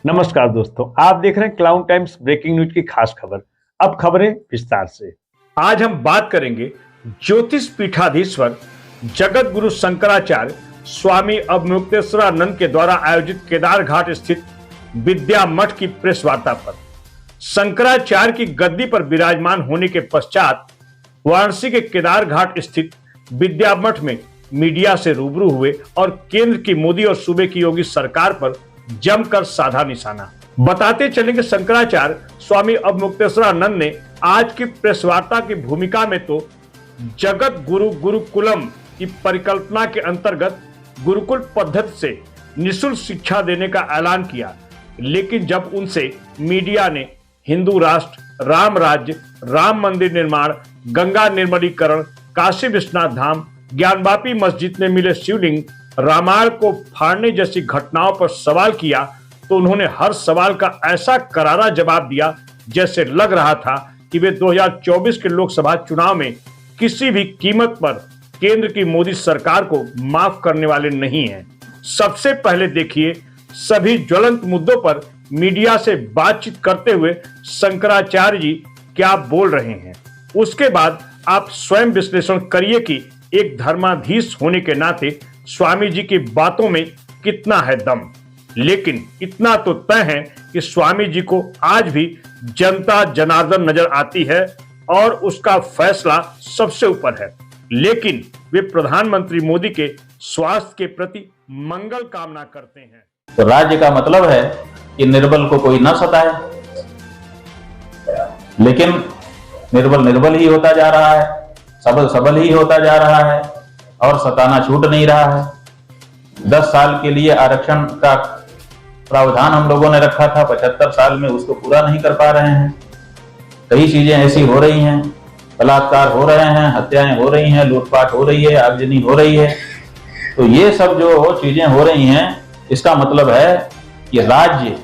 नमस्कार दोस्तों, आप देख रहे हैं क्लाउन टाइम्स ब्रेकिंग न्यूज की खास खबर। अब खबरें विस्तार से। आज हम बात करेंगे ज्योतिष पीठाधीश्वर जगत गुरु शंकराचार्य स्वामी अवमुक्तेश्वरानंद के द्वारा आयोजित केदार घाट स्थित विद्या मठ की प्रेस वार्ता पर। शंकराचार्य की गद्दी पर विराजमान होने के पश्चात वाराणसी के केदार घाट स्थित विद्या मठ में मीडिया से रूबरू हुए और केंद्र की मोदी और सूबे की योगी सरकार पर जमकर साधा निशाना। बताते चलेंगे शंकराचार्य स्वामी अवमुक्तेश्वरानंद ने आज की प्रेस वार्ता की भूमिका में तो जगत गुरु गुरुकुलम की परिकल्पना के अंतर्गत गुरुकुल पद्धति से निःशुल्क शिक्षा देने का ऐलान किया, लेकिन जब उनसे मीडिया ने हिंदू राष्ट्र, राम राज्य, राम मंदिर निर्माण, गंगा निर्मलीकरण, काशी विश्वनाथ धाम, ज्ञानवापी मस्जिद में मिले शिवलिंग, रामायण को फाड़ने जैसी घटनाओं पर सवाल किया तो उन्होंने हर सवाल का ऐसा करारा जवाब दिया जैसे लग रहा था कि वे 2024 के लोकसभा चुनाव में किसी भी कीमत पर केंद्र की मोदी सरकार को माफ करने वाले नहीं हैं। सबसे पहले देखिए सभी ज्वलंत मुद्दों पर मीडिया से बातचीत करते हुए शंकराचार्य जी क्या बोल रहे हैं। उसके बाद आप स्वयं विश्लेषण करिए कि एक धर्माधीश होने के नाते स्वामी जी की बातों में कितना है दम। लेकिन इतना तो तय है कि स्वामी जी को आज भी जनता जनार्दन नजर आती है और उसका फैसला सबसे ऊपर है, लेकिन वे प्रधानमंत्री मोदी के स्वास्थ्य के प्रति मंगल कामना करते हैं। तो राज्य का मतलब है कि निर्बल को कोई न सताए, लेकिन निर्बल ही होता जा रहा है, सबल सबल ही होता जा रहा है और सताना छूट नहीं रहा है। 10 साल के लिए आरक्षण का प्रावधान हम लोगों ने रखा था, 75 साल में उसको पूरा नहीं कर पा रहे हैं। कई चीजें ऐसी हो रही हैं, बलात्कार हो रहे हैं, हत्याएं हो रही हैं, लूटपाट हो रही है, आगजनी हो रही है। तो ये सब जो चीजें हो रही हैं, इसका मतलब है कि राज्य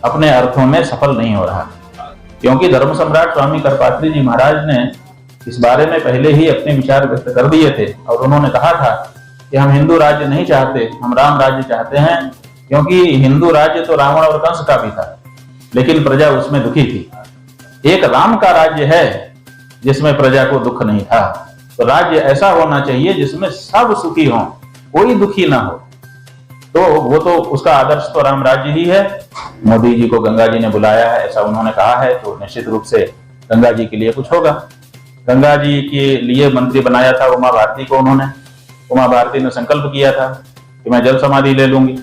अपने अर्थों में सफल नहीं हो रहा, क्योंकि धर्म सम्राट स्वामी करपात्री जी महाराज ने इस बारे में पहले ही अपने विचार व्यक्त कर दिए थे और उन्होंने कहा था कि हम हिंदू राज्य नहीं चाहते, हम राम राज्य चाहते हैं, क्योंकि हिंदू राज्य तो रावण और कंस का भी था, लेकिन प्रजा उसमें दुखी थी। एक राम का राज्य है जिसमें प्रजा को दुख नहीं था। तो राज्य ऐसा होना चाहिए जिसमें सब सुखी हों, कोई दुखी ना हो। तो वो तो उसका आदर्श तो राम राज्य ही है। मोदी जी को गंगा जी ने बुलाया है, ऐसा उन्होंने कहा है, तो निश्चित रूप से गंगा जी के लिए कुछ होगा। गंगा जी के लिए मंत्री बनाया था उमा भारती को उन्होंने। उमा भारती ने संकल्प किया था कि मैं जल समाधि ले लूंगी,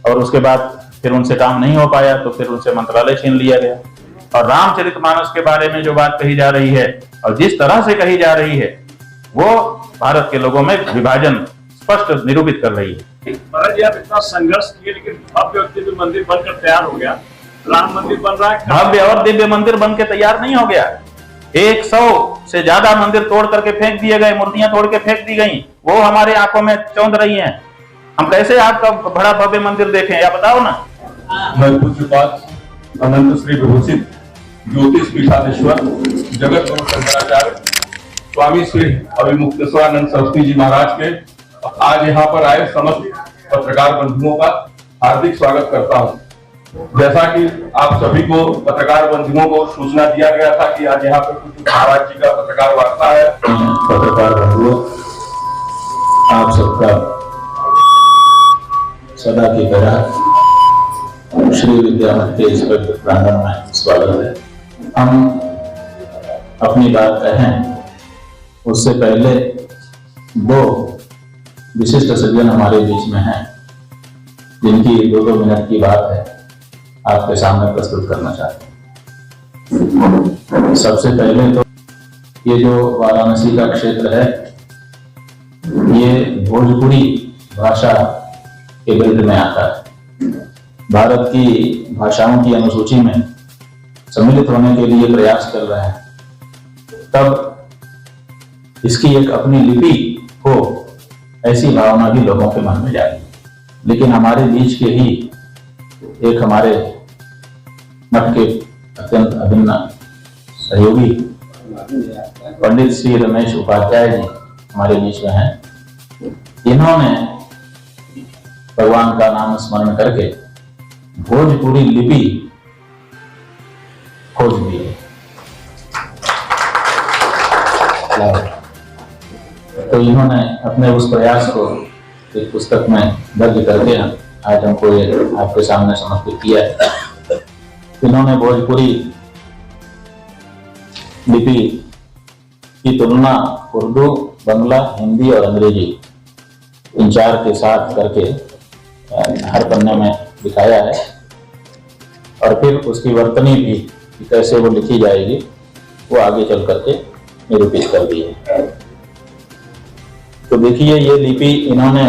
और उसके बाद फिर उनसे काम नहीं हो पाया, तो फिर उनसे मंत्रालय छीन लिया गया। और रामचरितमानस के बारे में जो बात कही जा रही है और जिस तरह से कही जा रही है, वो भारत के लोगों में विभाजन स्पष्ट निरूपित कर रही है। महाराज जी, आप इतना संघर्ष किए, लेकिन भव्य और दिव्य मंदिर बनकर तैयार हो गया, राम मंदिर बन रहा है। भव्य और दिव्य मंदिर बन के तैयार नहीं हो गया, 100 से ज्यादा मंदिर तोड़ करके फेंक दिए गए, मूर्तियां तोड़ के फेंक दी गई, वो हमारे आंखों में चौंध रही हैं। हम कैसे आपका बड़ा भव्य मंदिर देखें, या बताओ ना। मैं पूज्यपाद अनंत श्री विभूषित ज्योतिष पीठाधीश्वर जगत गुरु शंकराचार्य स्वामी श्री अवमुक्तेश्वरानंद सरस्वती जी महाराज के आज यहाँ पर आए समस्त पत्रकार बंधुओं का हार्दिक स्वागत करता हूँ। जैसा कि आप सभी को पत्रकार बंधुओं को सूचना दिया गया था कि आज यहाँ पर कुछ महाराज जी का पत्रकार वार्ता है। पत्रकार बंधुओं, आप सबका सदा की तरह श्री विद्या मठ के इस पवित्र प्रांगण में स्वागत है। हम अपनी बात कहें उससे पहले 2 विशिष्ट सज्जन हमारे बीच में हैं, जिनकी 2-2 मिनट की बात है, आपके सामने प्रस्तुत करना चाहते हैं। सबसे पहले तो ये जो वाराणसी का क्षेत्र है, ये भोजपुरी भाषा के बेल्ट में आता है। भारत की भाषाओं की अनुसूची में सम्मिलित होने के लिए प्रयास कर रहे हैं, तब इसकी एक अपनी लिपि हो, ऐसी भावना भी लोगों के मन में जागी। लेकिन हमारे बीच के ही एक हमारे मठ के अत्यंत अभिन्न सहयोगी पंडित श्री रमेश उपाध्याय जी हमारे बीच में हैं। इन्होंने भगवान का नाम स्मरण करके भोजपुरी लिपि खोज दी है। तो इन्होंने अपने उस प्रयास को एक पुस्तक में दर्ज करके आज हमको ये आपके सामने समर्पित किया है। इन्होंने भोजपुरी लिपि की तुलना उर्दू, बांग्ला, हिंदी और अंग्रेजी इन चार के साथ करके हर पन्ने में दिखाया है और फिर उसकी वर्तनी भी कि कैसे वो लिखी जाएगी वो आगे चल करके निरूपित कर दी है। तो देखिए ये लिपि इन्होंने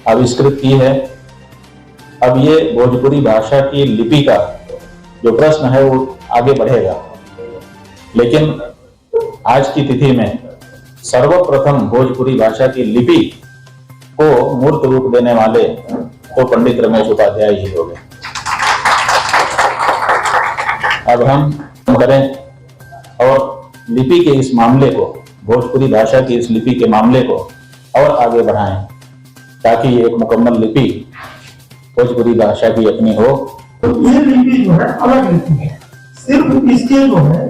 आविष्कृत की है। अब ये भोजपुरी भाषा की लिपि का जो प्रश्न है वो आगे बढ़ेगा, लेकिन आज की तिथि में सर्वप्रथम भोजपुरी भाषा की लिपि को मूर्त रूप देने वाले तो पंडित रमेश उपाध्याय ही हो गए। अब हम करें और लिपि के इस मामले को, भोजपुरी भाषा की इस लिपि के मामले को और आगे बढ़ाएं ताकि ये एक मुकम्मल लिपि भोजपुरी भाषा की अपनी हो। तो ये लिपि जो है अलग लिपि है, सिर्फ इसके जो है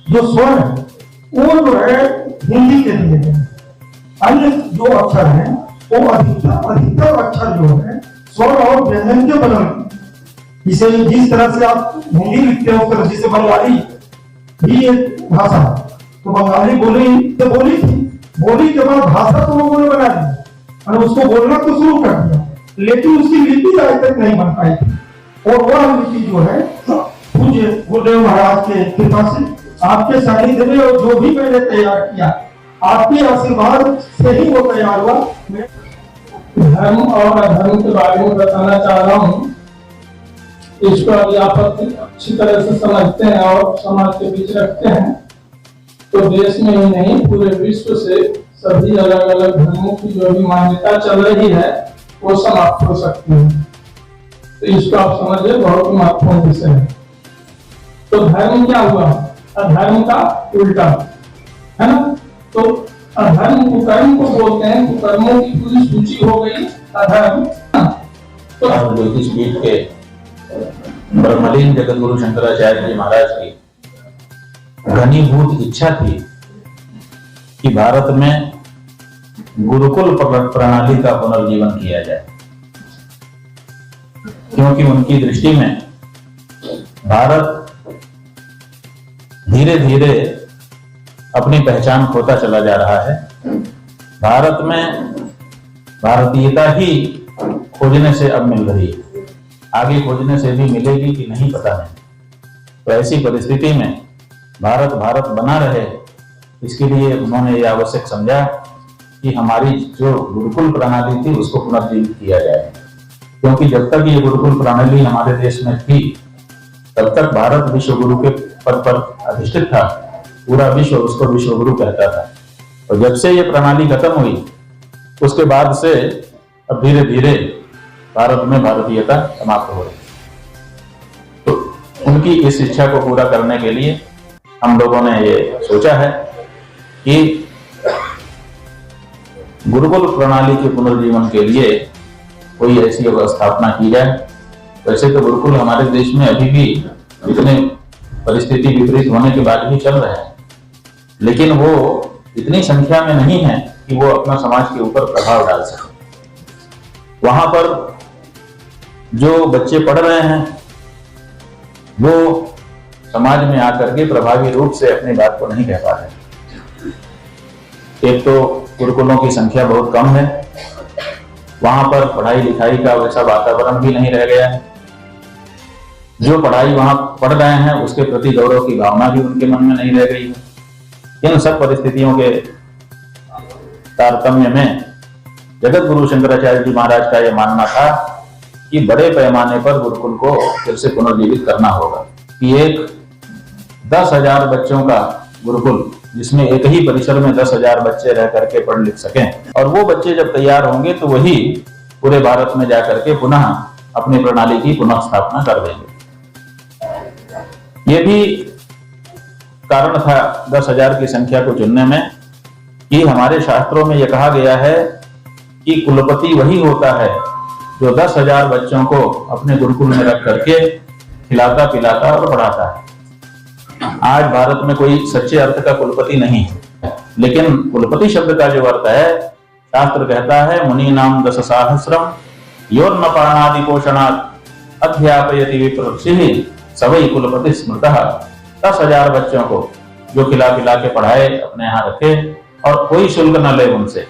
जो स्वर है वो जो है हिंदी के लिए है। अन्य जो अक्षर हैं वो अधिकतर अक्षर जो है स्वर और व्यंजन के बने। इसे जिस तरह से आप हिंदी लिखते हो उस तरह से बंगाली भी एक भाषा, तो बंगाली बोली थी, बोली के बाद भाषा तो लोगों ने बना दी और उसको बोलना तो शुरू कर दिया, लेकिन उसकी लिपि आज तक नहीं बन पाई थी। और वह लिपि जो है पूज्य गुरुदेव महाराज के कृपा से, आपके सानिध्य में और जो भी मैंने तैयार किया आपके आशीर्वाद से ही वो तैयार हुआ। धर्म और अधर्म के बारे में बताना चाह रहा हूँ। इसको अभी आप अच्छी तरह से समझते हैं और समाज के बीच रखते हैं तो देश में ही नहीं पूरे विश्व से सभी अलग अलग धर्मों की जो भी मान्यता चल रही है वो समाप्त हो सकती है। तो इसको आप समझिए, बहुत महत्वपूर्ण विषय है। तो धर्म क्या हुआ? अधर्म का उल्टा है ना। तो अधर्म कुकर्म को बोलते हैं, कुकर्मों की पूरी सूची हो गई अधर्म। तो ज्योतिष पीठ के ब्रह्मलीन जगत गुरु शंकराचार्य जी महाराज की घनीभूत इच्छा थी कि भारत में गुरुकुल प्रणाली का पुनर्जीवन किया जाए, क्योंकि उनकी दृष्टि में भारत धीरे धीरे अपनी पहचान खोता चला जा रहा है। भारत में भारतीयता ही खोजने से अब मिल रही है, आगे खोजने से भी मिलेगी कि नहीं पता नहीं। तो ऐसी परिस्थिति में भारत भारत बना रहे, इसके लिए उन्होंने ये आवश्यक समझा कि हमारी जो गुरुकुल प्रणाली थी उसको पुनर्जीवित किया जाए, क्योंकि जब तक ये गुरुकुल प्रणाली हमारे देश में थी तब तक भारत विश्व गुरु के पद पर अधिष्ठित था, पूरा विश्व उसको विश्व गुरु कहता था। और जब से ये प्रणाली खत्म हुई उसके बाद से अब धीरे धीरे भारत में भारतीयता समाप्त हो रही। तो उनकी इस इच्छा को पूरा करने के लिए हम लोगों ने ये सोचा है कि गुरुकुल प्रणाली के पुनर्जीवन के लिए कोई ऐसी स्थापना की जाए। वैसे तो गुरुकुल हमारे देश में अभी भी इतने परिस्थिति विपरीत होने के बाद भी चल रहे हैं, लेकिन वो इतनी संख्या में नहीं है कि वो अपना समाज के ऊपर प्रभाव डाल सके। वहां पर जो बच्चे पढ़ रहे हैं वो समाज में आकर के प्रभावी रूप से अपनी बात को नहीं कह पा रहे। एक तो गुरुकुलों की संख्या बहुत कम है, वहां पर पढ़ाई लिखाई का वैसा वातावरण भी नहीं रह गया है। जो पढ़ाई वहां पढ़ रहे हैं उसके प्रति गौरव की भावना भी उनके मन में नहीं रह गई है। इन सब परिस्थितियों के तारतम्य में जगत गुरु शंकराचार्य जी महाराज का यह मानना था कि बड़े पैमाने पर गुरुकुल को फिर से पुनर्जीवित करना होगा, कि एक 10,000 बच्चों का गुरुकुल जिसमें एक ही परिसर में 10,000 बच्चे रह करके पढ़ लिख सकें, और वो बच्चे जब तैयार होंगे तो वही पूरे भारत में जाकर के पुनः अपनी प्रणाली की पुनः स्थापना कर देंगे। ये भी कारण था 10,000 की संख्या को चुनने में कि हमारे शास्त्रों में यह कहा गया है कि कुलपति वही होता है जो 10,000 बच्चों को अपने गुरुकुल में रख करके खिलाता पिलाता और पढ़ाता है। आज भारत में कोई सच्चे अर्थ का कुलपति नहीं है, लेकिन कुलपति शब्द का जो अर्थ है, शास्त्र कहता है मुनि नाम 10 सहस्रम योर्न पाणादि पोषणात् अध्यापयति विप्रऋषिः सवै कुलपति स्मृतः। 10,000 बच्चों को जो खिला पिला के पढ़ाए, अपने यहाँ रखे और कोई शुल्क न ले उनसे,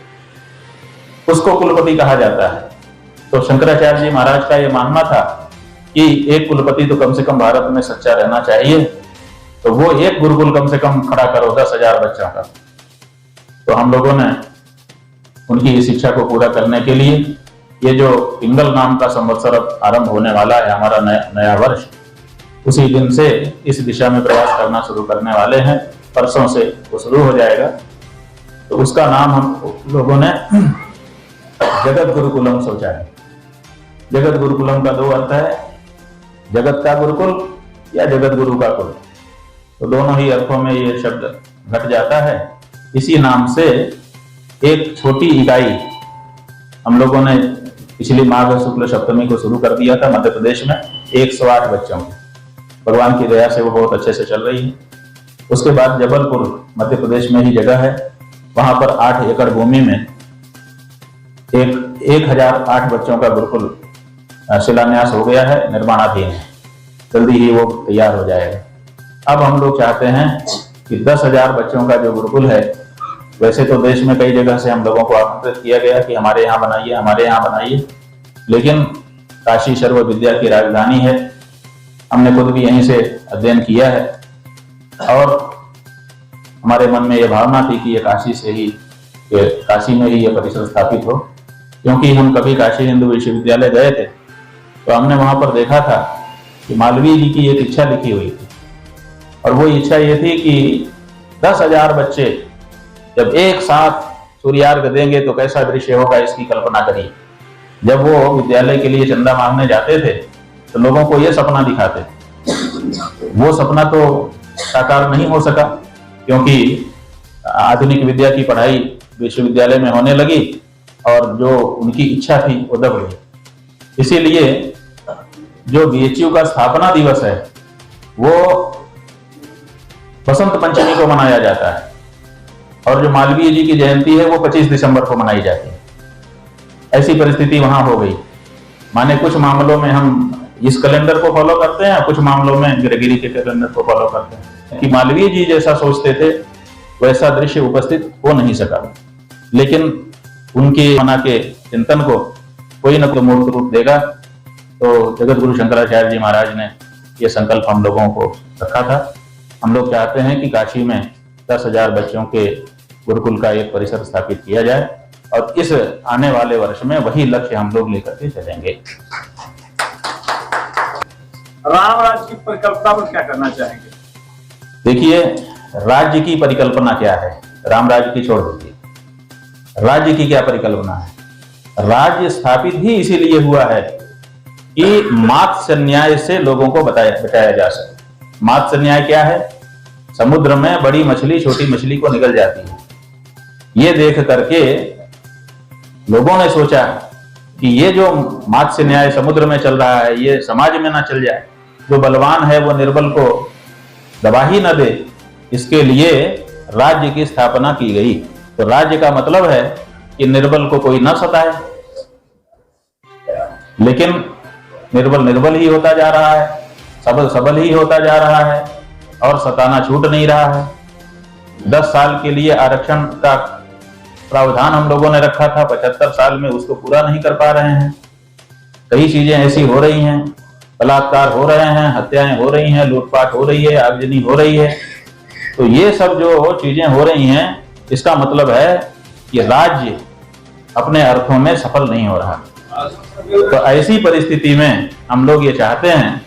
उसको कुलपति कहा जाता है। तो शंकराचार्य जी महाराज का यह मानना था कि एक कुलपति तो कम से कम भारत में सच्चा रहना चाहिए, तो वो एक गुरुकुल कम से कम खड़ा करो 10,000 बच्चों का। तो हम लोगों ने उनकी इस इच्छा को पूरा करने के लिए ये जो पिंगल नाम का संवत्सर आरंभ होने वाला है, हमारा नया वर्ष, उसी दिन से इस दिशा में प्रयास करना शुरू करने वाले हैं। परसों से वो शुरू हो जाएगा। तो उसका नाम हम लोगों ने जगत गुरुकुलम सोचा है। जगत गुरुकुलम का 2 अर्थ है, जगत का गुरुकुल या जगत गुरु का कुल। तो दोनों ही अर्थों में ये शब्द घट जाता है। इसी नाम से एक छोटी इकाई हम लोगों ने पिछली माघ शुक्ल सप्तमी को शुरू कर दिया था मध्य प्रदेश में 108 बच्चों की। भगवान की दया से वो बहुत अच्छे से चल रही है। उसके बाद जबलपुर मध्य प्रदेश में ही जगह है, वहां पर 8 एकड़ भूमि में 1008 बच्चों का गुरुकुल शिलान्यास हो गया है, निर्माणाधीन है, जल्दी ही वो तैयार हो जाएगा। अब हम लोग चाहते हैं कि 10,000 बच्चों का जो गुरुकुल है, वैसे तो देश में कई जगह से हम लोगों को आमंत्रित किया गया कि हमारे यहाँ बनाइए, हमारे यहाँ बनाइए, लेकिन काशी सर्व विद्या की राजधानी है। हमने खुद भी यहीं से अध्ययन किया है और हमारे मन में यह भावना थी कि ये काशी में ही ये परिसर स्थापित हो, क्योंकि हम कभी काशी हिंदू विश्वविद्यालय गए थे तो हमने वहां पर देखा था कि मालवीय जी की एक इच्छा लिखी हुई थी, और वो इच्छा ये थी कि 10,000 बच्चे जब एक साथ सूर्यार्घ देंगे तो कैसा दृश्य होगा, इसकी कल्पना करिए। जब वो विद्यालय के लिए चंदा मांगने जाते थे तो लोगों को ये सपना दिखाते थे। वो सपना तो साकार नहीं हो सका, क्योंकि आधुनिक विद्या की पढ़ाई विश्वविद्यालय में होने लगी और जो उनकी इच्छा थी वो दब गई। इसीलिए जो बीएचयू का स्थापना दिवस है वो बसंत पंचमी को मनाया जाता है, और जो मालवीय जी की जयंती है वो 25 दिसंबर को मनाई जाती है। ऐसी परिस्थिति वहां हो गई। माने कुछ मामलों में हम इस कैलेंडर को फॉलो करते हैं, कुछ मामलों में ग्रेगरी के कैलेंडर को फॉलो करते हैं। कि मालवीय जी जैसा सोचते थे वैसा दृश्य उपस्थित हो नहीं सका, लेकिन उनके मना के चिंतन को कोई न कोई मूर्त रूप देगा। तो जगत गुरु शंकराचार्य जी महाराज ने ये संकल्प हम लोगों को रखा था। हम लोग चाहते हैं कि काशी में 10,000 बच्चों के गुरुकुल का एक परिसर स्थापित किया जाए, और इस आने वाले वर्ष में वही लक्ष्य हम लोग लेकर के चलेंगे। राम राज्य की परिकल्पना पर क्या करना चाहेंगे? देखिए, राज्य की परिकल्पना क्या है, राम राज्य की छोड़ दीजिए। राज्य की क्या परिकल्पना है? राज्य स्थापित ही इसीलिए हुआ है कि मात्स्य न्याय से लोगों को बचाया जा सके। मात्स्य न्याय क्या है? समुद्र में बड़ी मछली छोटी मछली को निगल जाती है। ये देख करके लोगों ने सोचा कि ये जो मात्स्य न्याय समुद्र में चल रहा है ये समाज में ना चल जाए, जो बलवान है वो निर्बल को दबा ही न दे, इसके लिए राज्य की स्थापना की गई। तो राज्य का मतलब है कि निर्बल को कोई न सताए, लेकिन निर्बल ही होता जा रहा है, सबल ही होता जा रहा है, और सताना छूट नहीं रहा है। 10 साल के लिए आरक्षण का प्रावधान हम लोगों ने रखा था, 75 साल में उसको पूरा नहीं कर पा रहे हैं। कई चीजें ऐसी हो रही हैं, बलात्कार हो रहे हैं, हत्याएं हो रही हैं, लूटपाट हो रही है, आगजनी हो रही है। तो ये सब जो चीजें हो रही हैं, इसका मतलब है कि राज्य अपने अर्थों में सफल नहीं हो रहा। तो ऐसी परिस्थिति में हम लोग ये चाहते हैं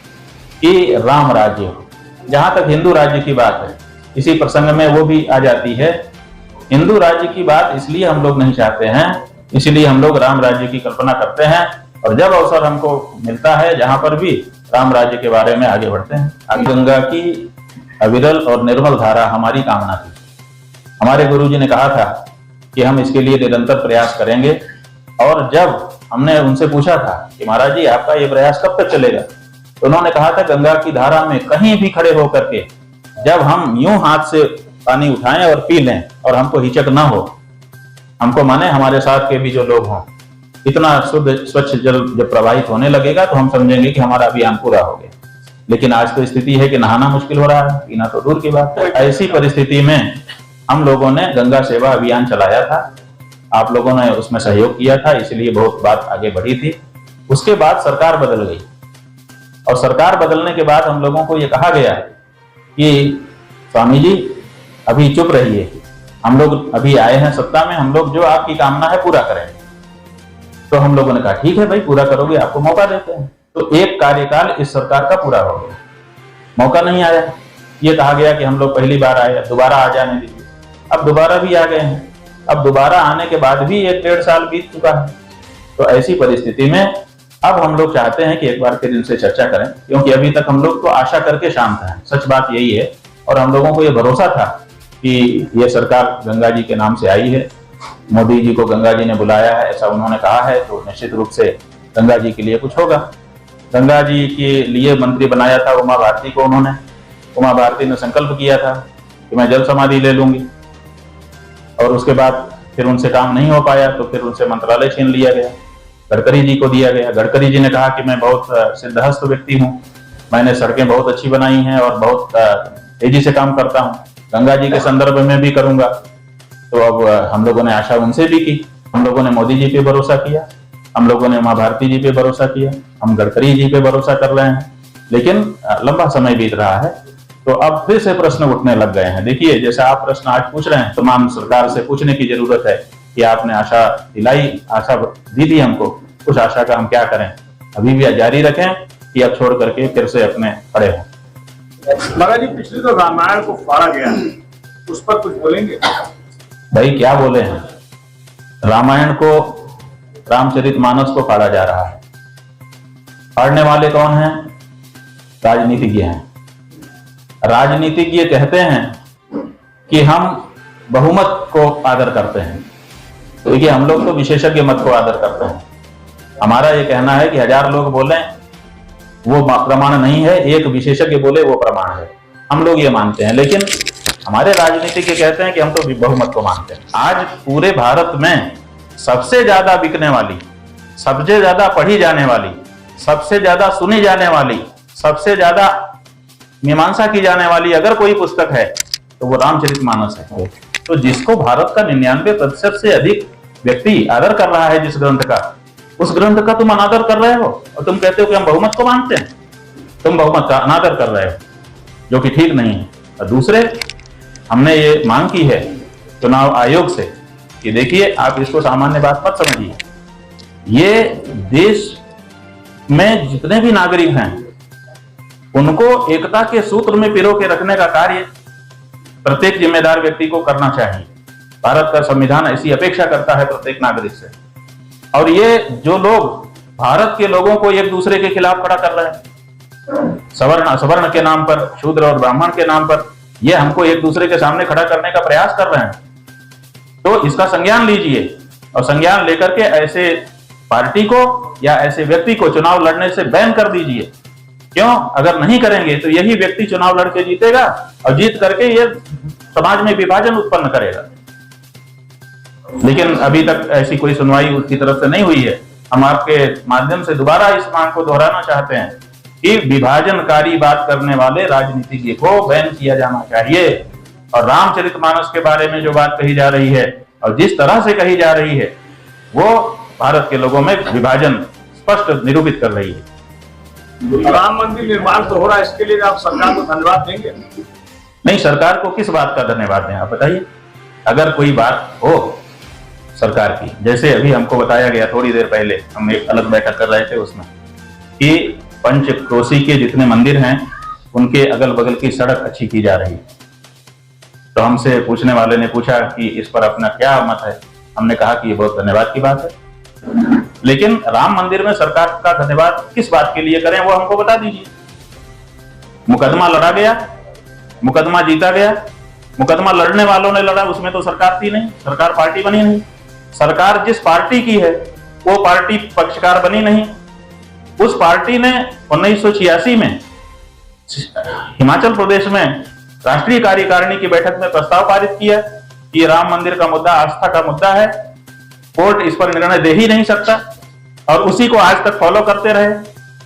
कि राम राज्य हो। जहां तक हिंदू राज्य की बात है, इसी प्रसंग में वो भी आ जाती है। हिंदू राज्य की बात इसलिए हम लोग नहीं चाहते हैं, इसलिए हम लोग राम राज्य की कल्पना करते हैं, और जब अवसर हमको मिलता है जहां पर भी राम राज्य के बारे में आगे बढ़ते हैं। गंगा की अविरल और निर्मल धारा हमारी कामना थी। हमारे गुरुजी ने कहा था कि हम इसके लिए निरंतर प्रयास करेंगे, और जब हमने उनसे पूछा था कि महाराज जी आपका ये प्रयास कब तक चलेगा, तो उन्होंने कहा था गंगा की धारा में कहीं भी खड़े होकर के जब हम यूं हाथ से पानी उठाएं और पी लें और हमको हिचक ना हो, हमको माने हमारे साथ के भी जो लोग हों, इतना शुद्ध स्वच्छ जल जब प्रवाहित होने लगेगा तो हम समझेंगे कि हमारा अभियान पूरा हो गया। लेकिन आज तो स्थिति है कि नहाना मुश्किल हो रहा है, पीना तो दूर की बात है। ऐसी परिस्थिति में हम लोगों ने गंगा सेवा अभियान चलाया था, आप लोगों ने उसमें सहयोग किया था, इसलिए बहुत बात आगे बढ़ी थी। उसके बाद सरकार बदल गई और सरकार बदलने के बाद हम लोगों को ये कहा गया कि स्वामी जी अभी चुप रहिए, हम लोग अभी आए हैं सत्ता में, हम लोग जो आपकी कामना है पूरा करेंगे। तो हम लोगों ने कहा ठीक है भाई, पूरा करोगे, आपको मौका देते हैं। तो एक कार्यकाल इस सरकार का पूरा हो गया, मौका नहीं आया। ये कहा गया कि हम लोग पहली बार आए, दोबारा आ जाने दीजिए। अब दोबारा भी आ गए हैं, अब दोबारा आने के बाद भी 1-1.5 साल बीत चुका है। तो ऐसी परिस्थिति में अब हम लोग चाहते हैं कि एक बार फिर इनसे चर्चा करें, क्योंकि अभी तक हम लोग तो आशा करके शांत हैं, सच बात यही है। और हम लोगों को ये भरोसा था कि ये सरकार गंगा जी के नाम से आई है, मोदी जी को गंगा जी ने बुलाया है, ऐसा उन्होंने कहा है, तो निश्चित रूप से गंगा जी के लिए कुछ होगा। गंगा जी के लिए मंत्री बनाया था उमा भारती को उन्होंने, उमा भारती ने संकल्प किया था कि मैं जल समाधि ले लूंगी, और उसके बाद फिर उनसे काम नहीं हो पाया तो फिर उनसे मंत्रालय छीन लिया गया, गडकरी जी को दिया गया। गडकरी जी ने कहा कि मैं बहुत सिद्धहस्त व्यक्ति हूँ, मैंने सड़कें बहुत अच्छी बनाई हैं और बहुत तेजी से काम करता हूँ, गंगा जी के संदर्भ में भी करूंगा। तो अब हम लोगों ने आशा उनसे भी की, हम लोगों ने मोदी जी पे भरोसा किया, हम लोगों ने उमा भारती जी पे भरोसा किया, हम गडकरी जी पे भरोसा कर रहे हैं। लेकिन लंबा समय बीत रहा है तो अब फिर से प्रश्न उठने लग गए हैं। देखिए, जैसा आप प्रश्न आज पूछ रहे हैं, तमाम सरकार से पूछने की जरूरत है कि आपने आशा दिलाई, आशा दी थी हमको, उस आशा का हम क्या करें, अभी भी जारी रखें कि अब छोड़ करके फिर से अपने खड़े हों। महाराज जी, पिछले तो रामायण को फाड़ा गया है, उस पर कुछ बोलेंगे? भाई क्या बोले हैं, रामायण को, रामचरितमानस को फाड़ा जा रहा है। फाड़ने वाले कौन हैं? राजनीतिज्ञ हैं। राजनीतिज्ञ कहते हैं कि हम बहुमत को आदर करते हैं। तो देखिए, हम लोग तो विशेषज्ञ मत को आदर करते हैं। हमारा ये कहना है कि 1000 लोग बोले वो प्रमाण नहीं है, एक विशेषज्ञ बोले वो प्रमाण है, हम लोग ये मानते हैं। लेकिन हमारे राजनीतिज्ञ कहते हैं कि हम तो बहुमत को मानते हैं। आज पूरे भारत में सबसे ज्यादा बिकने वाली, सबसे ज्यादा पढ़ी जाने वाली, सबसे ज्यादा सुनी जाने वाली, सबसे ज्यादा मीमांसा की जाने वाली अगर कोई पुस्तक है तो वो रामचरितमानस है। तो जिसको भारत का 99% से अधिक व्यक्ति आदर कर रहा है, जिस ग्रंथ का, उस ग्रंथ का तुम अनादर कर रहे हो और तुम कहते हो कि हम बहुमत को मानते हैं। तुम बहुमत का अनादर कर रहे हो, जो कि ठीक नहीं है। और दूसरे, हमने ये मांग की है चुनाव आयोग से कि देखिए, आप इसको सामान्य बात मत समझिए, ये देश में जितने भी नागरिक हैं उनको एकता के सूत्र में पिरो के रखने का कार्य प्रत्येक जिम्मेदार व्यक्ति को करना चाहिए। भारत का संविधान ऐसी अपेक्षा करता है प्रत्येक नागरिक से। और ये जो लोग भारत के लोगों को एक दूसरे के खिलाफ खड़ा कर रहे हैं, सवर्ण असवर्ण के नाम पर, शूद्र और ब्राह्मण के नाम पर, ये हमको एक दूसरे के सामने खड़ा करने का प्रयास कर रहे हैं, तो इसका संज्ञान लीजिए और संज्ञान लेकर के ऐसे पार्टी को या ऐसे व्यक्ति को चुनाव लड़ने से बैन कर दीजिए। क्यों? अगर नहीं करेंगे तो यही व्यक्ति चुनाव लड़के जीतेगा और जीत करके ये समाज में विभाजन उत्पन्न करेगा। लेकिन अभी तक ऐसी कोई सुनवाई उसकी तरफ से नहीं हुई है। हम आपके माध्यम से दोबारा इस मांग को दोहराना चाहते हैं कि विभाजनकारी बात करने वाले राजनीतिज्ञ को बैन किया जाना चाहिए। और रामचरितमानस के बारे में जो बात कही जा रही है और जिस तरह से कही जा रही है, वो भारत के लोगों में विभाजन स्पष्ट निरूपित कर रही है। राम मंदिर निर्माण तो हो रहा है, इसके लिए आप सरकार को धन्यवाद देंगे? नहीं, सरकार को किस बात का धन्यवाद दें, आप बताइए। अगर कोई बात हो सरकार की, जैसे अभी हमको बताया गया थोड़ी देर पहले, हम एक अलग बैठक कर रहे थे उसमें, कि पंचक्रोशी के जितने मंदिर हैं उनके अगल बगल की सड़क अच्छी की जा रही है। तो हमसे पूछने वाले ने पूछा कि इस पर अपना क्या मत है। हमने कहा कि ये बहुत धन्यवाद की बात है, लेकिन राम मंदिर में सरकार का धन्यवाद किस बात के लिए करें वो हमको बता दीजिए। मुकदमा लड़ा गया, मुकदमा जीता गया, मुकदमा लड़ने वालों ने लड़ा, उसमें तो सरकार थी नहीं, सरकार पार्टी बनी नहीं। सरकार जिस पार्टी की है वो पार्टी पक्षकार बनी नहीं। उस पार्टी ने 1986 में हिमाचल प्रदेश में राष्ट्रीय कार्यकारिणी की बैठक में प्रस्ताव पारित किया कि राम मंदिर का मुद्दा आस्था का मुद्दा है, कोर्ट इस पर निर्णय दे ही नहीं सकता, और उसी को आज तक फॉलो करते रहे।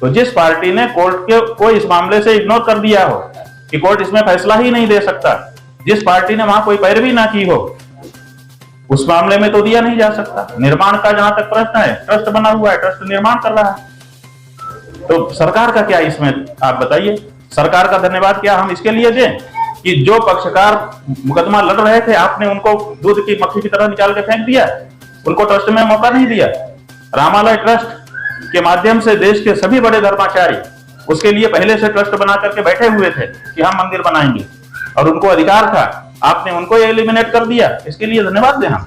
तो जिस पार्टी ने कोर्ट को इस मामले से इग्नोर कर दिया हो कि कोर्ट इसमें फैसला ही नहीं दे सकता, जिस पार्टी ने वहां कोई पैरवी ना की हो, उस मामले में तो दिया नहीं जा सकता। निर्माण का जहां तक प्रश्न है, ट्रस्ट बना हुआ है, ट्रस्ट निर्माण कर रहा है, तो सरकार का क्या इसमें आप बताइए। सरकार का धन्यवाद क्या हम इसके लिए दें कि जो पक्षकार मुकदमा लड़ रहे थे, आपने उनको दूध की मक्खी की तरह निकाल के फेंक दिया, उनको ट्रस्ट में मौका नहीं दिया। रामालय ट्रस्ट के माध्यम से देश के सभी बड़े धर्माचार्य उसके लिए पहले से ट्रस्ट बना करके बैठे हुए थे कि हम मंदिर बनाएंगे, और उनको अधिकार था, आपने उनको एलिमिनेट कर दिया। इसके लिए धन्यवाद दें हम।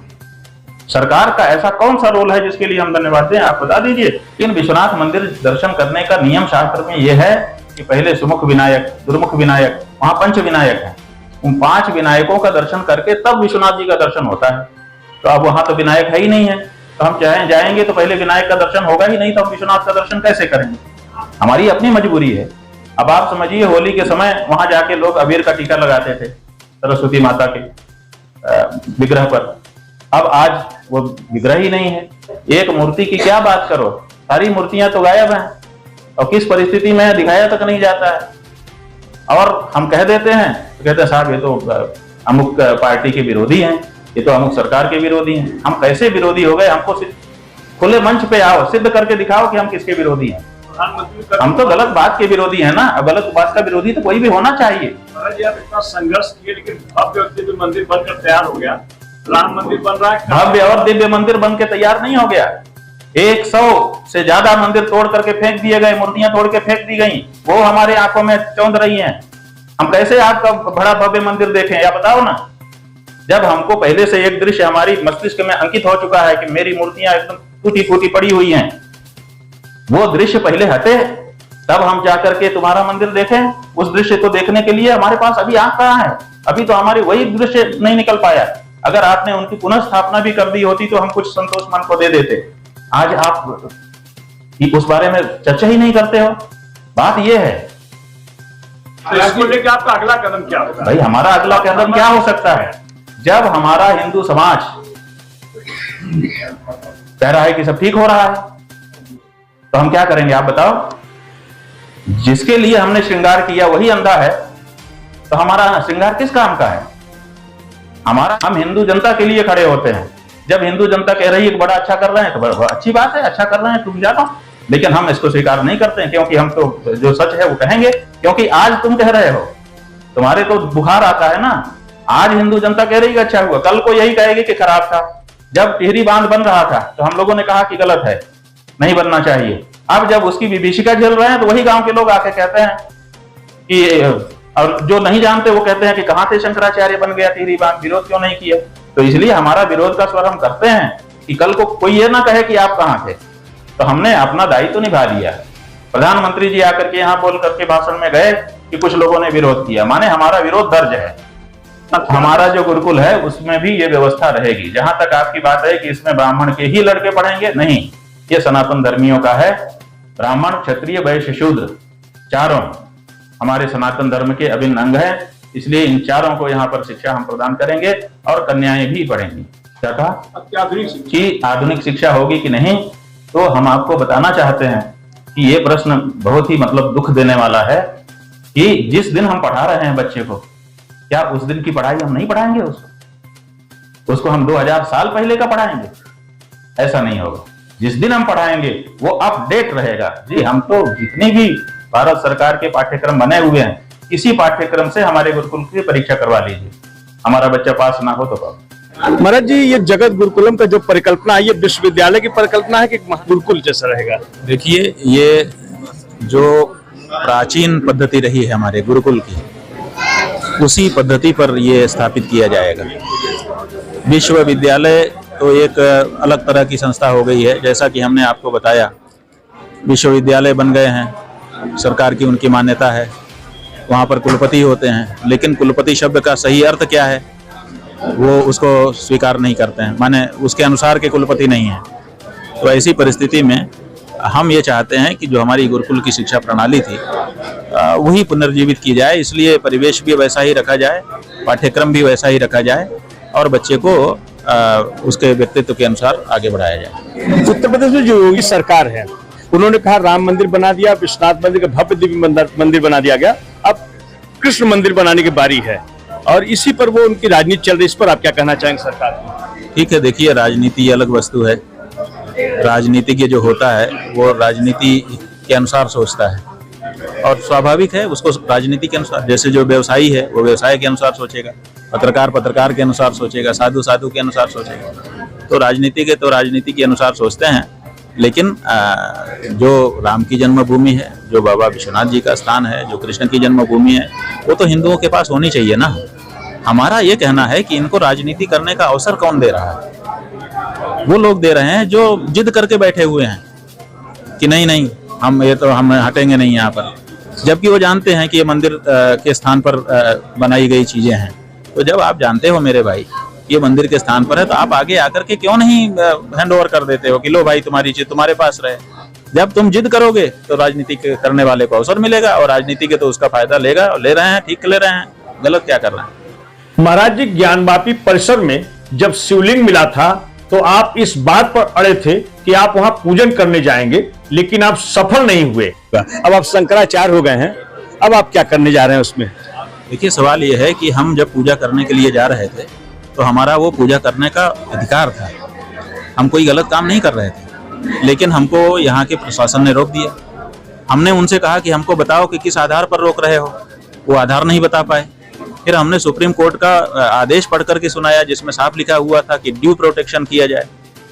सरकार का ऐसा कौन सा रोल है जिसके लिए हम धन्यवाद दें, आप बता दीजिए। इन विश्वनाथ मंदिर दर्शन करने का नियम शास्त्र में यह है कि पहले सुमुख विनायक, दुर्मुख विनायक, वहां पंच विनायक है, उन 5 विनायकों का दर्शन करके तब विश्वनाथ जी का दर्शन होता है। तो अब वहां तो विनायक है ही नहीं है, तो हम चाहे जाएंगे तो पहले विनायक का दर्शन होगा ही नहीं, तो हम विश्वनाथ का दर्शन कैसे करेंगे। हमारी अपनी मजबूरी है। अब आप समझिए, होली के समय वहां जाके लोग अबीर का टीका लगाते थे सरस्वती माता के विग्रह पर। अब आज वो विग्रह ही नहीं है। एक मूर्ति की क्या बात करो, सारी मूर्तियां तो गायब हैं, और किस परिस्थिति में दिखाया तक नहीं जाता है। और हम कह देते हैं तो कहते हैं साहब ये तो अमुक पार्टी के विरोधी हैं, ये तो अमुक सरकार के विरोधी हैं। हम कैसे विरोधी हो गए, हमको खुले मंच पे आओ, सिद्ध करके दिखाओ कि हम किसके विरोधी हैं। हम तो गलत बात के विरोधी हैं ना, गलत बात का विरोधी तो कोई भी होना चाहिए। आप इतना संघर्ष किए, लेकिन भव्य और दिव्य मंदिर बनकर तैयार हो गया, राम मंदिर बन रहा है। भव्य और दिव्य मंदिर बन के तैयार नहीं हो गया। 100 से ज्यादा मंदिर तोड़ करके फेंक दिए गए, मूर्तियां तोड़ के फेंक दी गई, वो हमारे आंखों में चौंध रही हैं। हम कैसे आपका बड़ा भव्य मंदिर देखें, या बताओ ना। जब हमको पहले से एक दृश्य हमारी मस्तिष्क में अंकित हो चुका है कि मेरी मूर्तियां एकदम टूटी फूटी पड़ी हुई हैं, वो दृश्य पहले हटे, तब हम जाकर के तुम्हारा मंदिर देखें। उस दृश्य को देखने के लिए हमारे पास अभी आंख कहां है, अभी तो हमारी वही दृश्य नहीं निकल पाया। अगर आपने उनकी पुनः स्थापना भी कर दी होती तो हम कुछ संतोष मन को दे देते। आज आप उस बारे में चर्चा ही नहीं करते हो। बात यह है, तो इसको लेकर आपका अगला कदम क्या होगा? भाई हमारा अगला कदम क्या हो सकता है? जब हमारा हिंदू समाज कह रहा है कि सब ठीक हो रहा है, तो हम क्या करेंगे आप बताओ। जिसके लिए हमने श्रृंगार किया वही अंधा है, तो हमारा श्रृंगार किस काम का है? हम हिंदू जनता के लिए खड़े होते हैं। जब हिंदू जनता कह रही है कि बड़ा अच्छा कर रहे हैं, तो बड़ा अच्छी बात है, अच्छा कर रहे हैं, तुम जानो। लेकिन हम इसको स्वीकार नहीं करते हैं, क्योंकि हम तो जो सच है वो कहेंगे। क्योंकि आज तुम कह रहे हो, तुम्हारे तो बुखार आता है ना। आज हिंदू जनता कह रही है अच्छा हुआ, कल को यही कहेगी कि खराब था। जब टिहरी बांध बन रहा था तो हम लोगों ने कहा कि गलत है, नहीं बनना चाहिए। अब जब उसकी विभीषिका झेल रहे हैं तो वही गांव के लोग आके कहते हैं कि, और जो नहीं जानते वो कहते हैं कि कहां थे शंकराचार्य बन गया टिहरी बांध, विरोध क्यों नहीं किया। तो इसलिए हमारा विरोध का स्वर हम करते हैं कि कल को कोई ये ना कहे कि आप कहां थे। तो हमने अपना दायित्व तो निभा लिया। प्रधानमंत्री जी आकर के यहाँ बोल करके भाषण में गए कि कुछ लोगों ने विरोध किया, माने हमारा विरोध दर्ज है। हमारा जो गुरुकुल है उसमें भी ये व्यवस्था रहेगी। जहां तक आपकी बात है कि इसमें ब्राह्मण के ही लड़के पढ़ेंगे, नहीं, ये सनातन धर्मियों का है। ब्राह्मण, क्षत्रिय, वैश्य, शूद्र चारों हमारे सनातन धर्म के अभिन्न अंग है। इसलिए इन चारों को यहाँ पर शिक्षा हम प्रदान करेंगे, और कन्याएं भी पढ़ेंगी। क्या कहा? कि आधुनिक शिक्षा होगी कि नहीं, तो हम आपको बताना चाहते हैं कि ये प्रश्न बहुत ही मतलब दुख देने वाला है कि जिस दिन हम पढ़ा रहे हैं बच्चे को, क्या उस दिन की पढ़ाई हम नहीं पढ़ाएंगे उसको हम 2000 साल पहले का पढ़ाएंगे? ऐसा नहीं होगा। जिस दिन हम पढ़ाएंगे वो अपडेट रहेगा। जी, हम तो जितनी भी भारत सरकार के पाठ्यक्रम बने हुए हैं, इसी पाठ्यक्रम से हमारे गुरुकुल की परीक्षा करवा लीजिए। हमारा बच्चा पास ना हो तो महाराज जी, ये जगत गुरुकुलम का जो परिकल्पना है, ये विश्वविद्यालय की परिकल्पना है कि गुरुकुल जैसा रहेगा? देखिए, ये जो प्राचीन पद्धति रही है हमारे गुरुकुल की, उसी पद्धति पर ये स्थापित किया जाएगा। विश्वविद्यालय तो एक अलग तरह की संस्था हो गई है। जैसा कि हमने आपको बताया, विश्वविद्यालय बन गए हैं, सरकार की उनकी मान्यता है, वहाँ पर कुलपति होते हैं, लेकिन कुलपति शब्द का सही अर्थ क्या है वो उसको स्वीकार नहीं करते हैं, माने उसके अनुसार के कुलपति नहीं है। तो ऐसी परिस्थिति में हम ये चाहते हैं कि जो हमारी गुरुकुल की शिक्षा प्रणाली थी वही पुनर्जीवित की जाए, इसलिए परिवेश भी वैसा ही रखा जाए, पाठ्यक्रम भी वैसा ही रखा जाए और बच्चे को उसके व्यक्तित्व के अनुसार आगे बढ़ाया जाए। उत्तर प्रदेश में जो योगी सरकार है उन्होंने कहा राम मंदिर बना दिया, विश्वनाथ मंदिर का भव्य दिव्य मंदिर बना दिया गया, अब कृष्ण मंदिर बनाने की बारी है और इसी पर वो उनकी राजनीति चल रही है। इस पर आप क्या कहना चाहेंगे सरकार को? ठीक है, देखिए राजनीति ये अलग वस्तु है। राजनीतिज्ञ जो होता है वो राजनीति के अनुसार सोचता है और स्वाभाविक है उसको राजनीति के अनुसार, जैसे जो व्यवसायी है वो व्यवसाय के अनुसार सोचेगा, पत्रकार के अनुसार सोचेगा, साधु के अनुसार सोचेगा। तो राजनीति के अनुसार सोचते हैं, लेकिन जो राम की जन्मभूमि है, जो बाबा विश्वनाथ जी का स्थान है, जो कृष्ण की जन्मभूमि है, वो तो हिंदुओं के पास होनी चाहिए ना। हमारा ये कहना है कि इनको राजनीति करने का अवसर कौन दे रहा है? वो लोग दे रहे हैं जो जिद करके बैठे हुए हैं कि नहीं हम हटेंगे नहीं यहाँ पर, जबकि वो जानते हैं कि ये मंदिर के स्थान पर बनाई गई चीजें हैं। तो जब आप जानते हो मेरे भाई ये मंदिर के स्थान पर है तो आप आगे आकर के क्यों नहीं हैंड ओवर कर देते हो कि लो भाई तुम्हारी चीज तुम्हारे पास रहे। जब तुम जिद करोगे तो राजनीति करने वाले को अवसर मिलेगा और राजनीति के तो उसका फायदा लेगा और ले रहे हैं, ठीक ले रहे हैं, गलत क्या कर रहे हैं। महाराज जी ज्ञानवापी परिसर में जब शिवलिंग मिला था तो आप इस बात पर अड़े थे कि आप वहां पूजन करने जाएंगे, लेकिन आप सफल नहीं हुए। अब आप शंकराचार्य हो गए हैं, अब आप क्या करने जा रहे हैं उसमें? देखिए सवाल ये है कि हम जब पूजा करने के लिए जा रहे थे तो हमारा वो पूजा करने का अधिकार था, हम कोई गलत काम नहीं कर रहे थे, लेकिन हमको यहाँ के प्रशासन ने रोक दिया। हमने उनसे कहा कि हमको बताओ कि किस आधार पर रोक रहे हो, वो आधार नहीं बता पाए। फिर हमने सुप्रीम कोर्ट का आदेश पढ़ करके सुनाया जिसमें साफ लिखा हुआ था कि ड्यू प्रोटेक्शन किया जाए।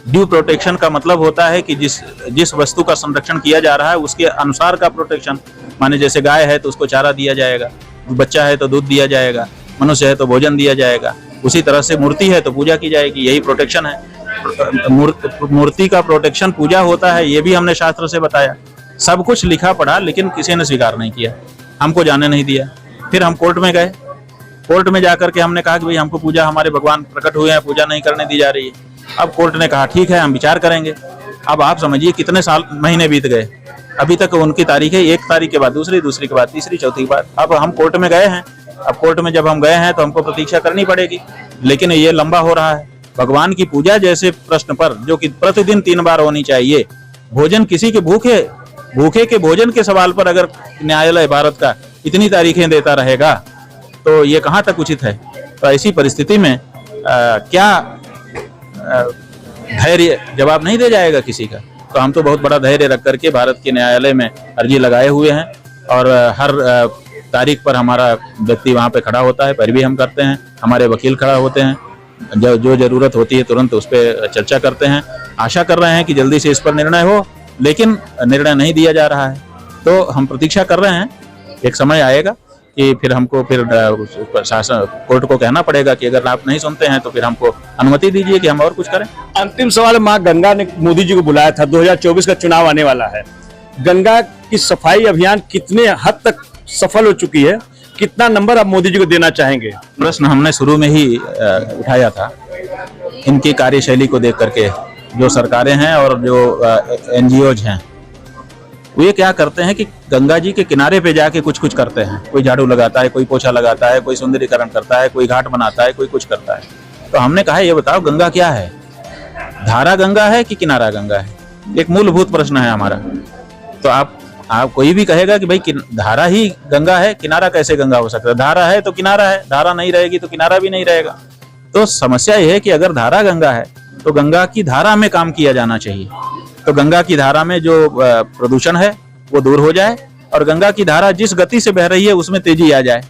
ड्यू प्रोटेक्शन का मतलब होता है कि जिस वस्तु का संरक्षण किया जा रहा है उसके अनुसार का प्रोटेक्शन, माने जैसे गाय है तो उसको चारा दिया जाएगा, बच्चा है तो दूध दिया जाएगा, मनुष्य है तो भोजन दिया जाएगा, उसी तरह से मूर्ति है तो पूजा की जाएगी, यही प्रोटेक्शन है। मूर्ति का प्रोटेक्शन पूजा होता है, ये भी हमने शास्त्र से बताया। सब कुछ लिखा पढ़ा लेकिन किसी ने स्वीकार नहीं किया, हमको जाने नहीं दिया। फिर हम कोर्ट में गए, कोर्ट में जाकर के हमने कहा कि भाई हमको पूजा, हमारे भगवान प्रकट हुए हैं, पूजा नहीं करने दी जा रही है। अब कोर्ट ने कहा ठीक है हम विचार करेंगे। अब आप समझिए कितने महीने बीत गए, अभी तक उनकी तारीख है, 1 तारीख के बाद दूसरी के बाद तीसरी, चौथी के बाद। अब हम कोर्ट में गए हैं, अब कोर्ट में जब हम गए हैं तो हमको प्रतीक्षा करनी पड़ेगी, लेकिन ये लंबा हो रहा है। भगवान की पूजा जैसे प्रश्न पर, जो कि प्रतिदिन 3 बार होनी चाहिए, भोजन किसी के भूखे के भोजन के सवाल पर अगर न्यायालय भारत का इतनी तारीखें देता रहेगा तो ये कहाँ तक उचित है। तो ऐसी परिस्थिति में क्या धैर्य जवाब नहीं दे जाएगा किसी का? तो हम तो बहुत बड़ा धैर्य रख करके भारत के न्यायालय में अर्जी लगाए हुए हैं और हर तारीख पर हमारा व्यक्ति वहाँ पे खड़ा होता है, पैरवी हम करते हैं, हमारे वकील खड़ा होते हैं, जो जरूरत होती है तुरंत उस पर चर्चा करते हैं। आशा कर रहे हैं कि जल्दी से इस पर निर्णय हो, लेकिन निर्णय नहीं दिया जा रहा है। तो हम प्रतीक्षा कर रहे हैं, एक समय आएगा कि फिर हमको शासन कोर्ट को कहना पड़ेगा कि अगर आप नहीं सुनते हैं तो फिर हमको अनुमति दीजिए कि हम और कुछ करें। अंतिम सवाल, माँ गंगा ने मोदी जी को बुलाया था, 2024 का चुनाव आने वाला है, गंगा की सफाई अभियान कितने हद तक सफल हो चुकी है, कितना नंबर आप मोदी जी को देना चाहेंगे? प्रश्न हमने शुरू में ही उठाया था। इनकी कार्यशैली को देख करके जो सरकारें हैं और जो NGOs हैं वो ये क्या करते हैं कि गंगा जी के किनारे पे जाके कुछ करते हैं। कोई झाड़ू लगाता है, कोई पोछा लगाता है, कोई सुंदरीकरण करता है, कोई घाट बनाता है, कोई कुछ करता है। तो हमने कहा ये बताओ गंगा क्या है, धारा गंगा है कि किनारा गंगा है? एक मूलभूत प्रश्न है हमारा। तो आप कोई भी कहेगा कि भाई धारा ही गंगा है, किनारा कैसे गंगा हो सकता है? धारा है तो किनारा है, धारा नहीं रहेगी तो किनारा भी नहीं रहेगा। तो समस्या यह है कि अगर धारा गंगा है तो गंगा की धारा में काम किया जाना चाहिए। तो गंगा की धारा में जो प्रदूषण है वो दूर हो जाए और गंगा की धारा जिस गति से बह रही है उसमें तेजी आ जाए,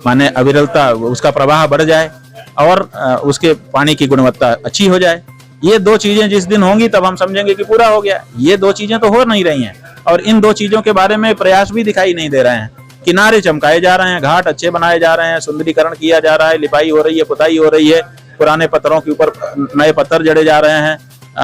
माने अविरलता, उसका प्रवाह बढ़ जाए और उसके पानी की गुणवत्ता अच्छी हो जाए। ये 2 चीजें जिस दिन होंगी तब हम समझेंगे कि पूरा हो गया। ये 2 चीजें तो हो नहीं रही हैं और इन 2 चीजों के बारे में प्रयास भी दिखाई नहीं दे रहे हैं। किनारे चमकाए जा रहे हैं, घाट अच्छे बनाए जा रहे हैं, सुंदरीकरण किया जा रहा है, लिपाई हो रही है, पुताई हो रही है, पुराने पत्थरों के ऊपर नए पत्थर जड़े जा रहे हैं,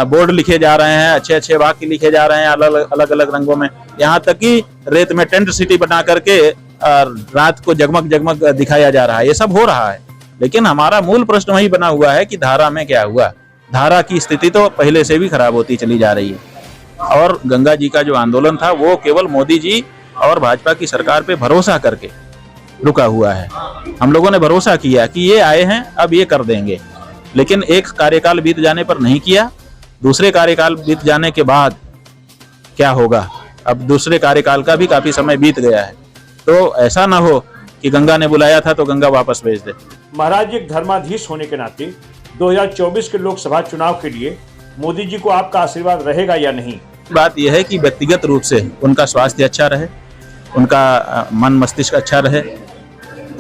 बोर्ड लिखे जा रहे हैं, अच्छे वाक्य लिखे जा रहे हैं अलग अलग रंगों में, यहाँ तक कि रेत में टेंट सिटी बना करके रात को जगमग दिखाया जा रहा है। ये सब हो रहा है, लेकिन हमारा मूल प्रश्न वही बना हुआ है कि धारा में क्या हुआ। धारा की स्थिति तो पहले से भी खराब होती चली जा रही है। और गंगा जी का जो आंदोलन था वो केवल मोदी जी और भाजपा की सरकार पे भरोसा करके रुका हुआ है। हम लोगों ने भरोसा किया कि ये आए हैं, अब ये कर देंगे, लेकिन एक कार्यकाल बीत जाने पर नहीं किया। दूसरे कार्यकाल बीत जाने के बाद क्या होगा, अब दूसरे कार्यकाल का भी काफी समय बीत गया है, तो ऐसा ना हो कि गंगा ने बुलाया था तो गंगा वापस भेज दे। महाराज, एक धर्माधीश होने के नाते 2024 के लोकसभा चुनाव के लिए मोदी जी को आपका आशीर्वाद रहेगा या नहीं? बात यह है कि व्यक्तिगत रूप से उनका स्वास्थ्य अच्छा रहे, उनका मन मस्तिष्क अच्छा रहे,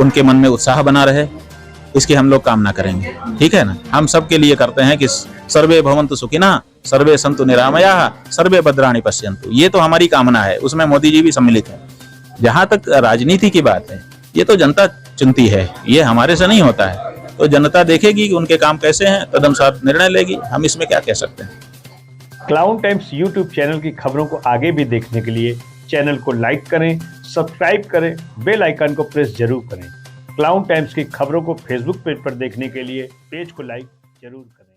उनके मन में उत्साह बना रहे, इसकी हम लोग कामना करेंगे। ठीक है ना? हम सब के लिए करते हैं कि सर्वे भवन्तु सुखिनः, सर्वे सन्तु निरामयाः, सर्वे भद्राणि पश्यन्तु। ये तो हमारी कामना है, उसमें मोदी जी भी सम्मिलित हैं। जहां तक राजनीति की बात है, ये तो जनता चुनती है, ये हमारे से नहीं होता है। तो जनता देखेगी कि उनके काम कैसे हैं, तदनुसार निर्णय लेगी। हम इसमें क्या कह सकते हैं। क्लाउन टाइम्स यूट्यूब चैनल की खबरों को आगे भी देखने के लिए चैनल को लाइक करें, सब्सक्राइब करें, बेल आइकन को प्रेस जरूर करें। क्लाउन टाइम्स की खबरों को फेसबुक पेज पर देखने के लिए पेज को लाइक जरूर करें।